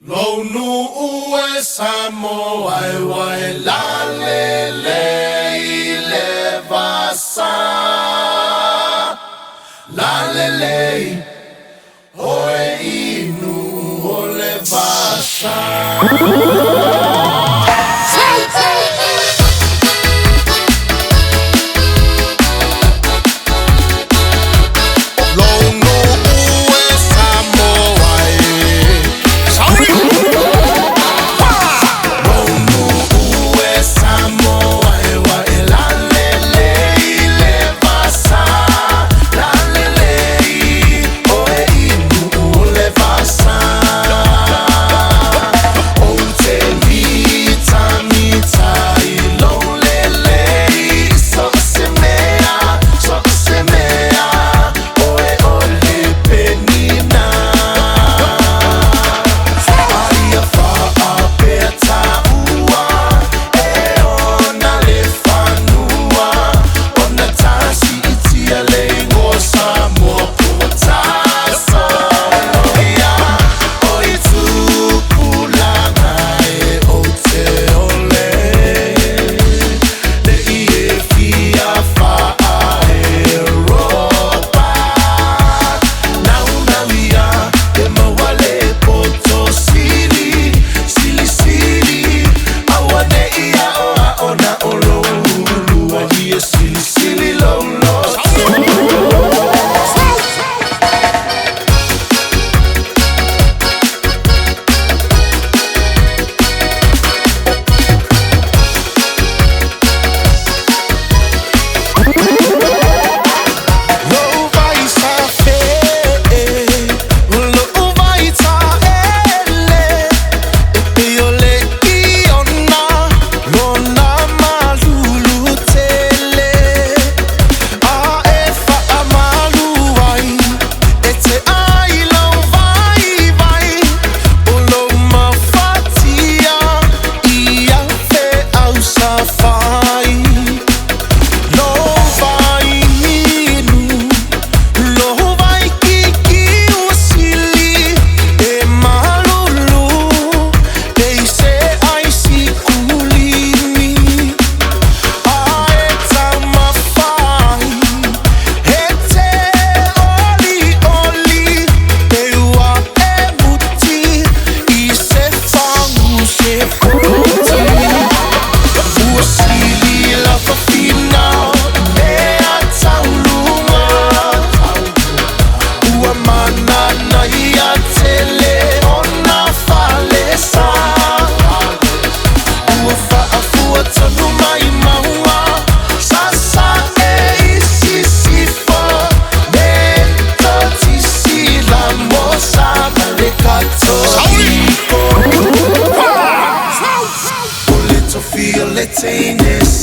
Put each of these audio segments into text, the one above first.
Lo nu ue samo ai wai la le le I le vasa la le le oe inu o le vasa.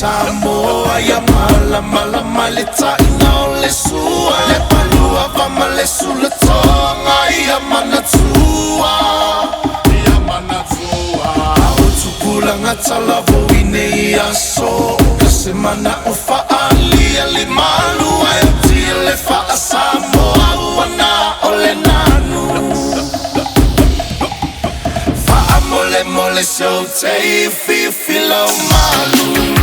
Samoa ya mala mala malita ina le sua le palua vama le sula tonga ya manatua au tupula ngatala voine ya so kasemana ufa ali ali malu ya tile fa Samoa wana ole nanu fa amole mole so te fi lo malu.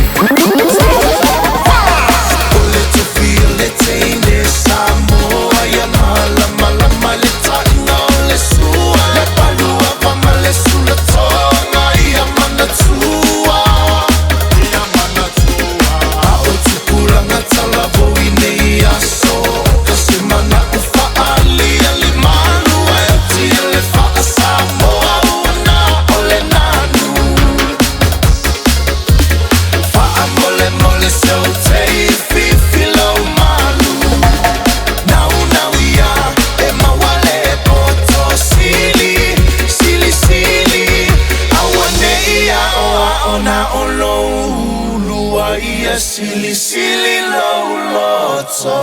Sili sili lo loto.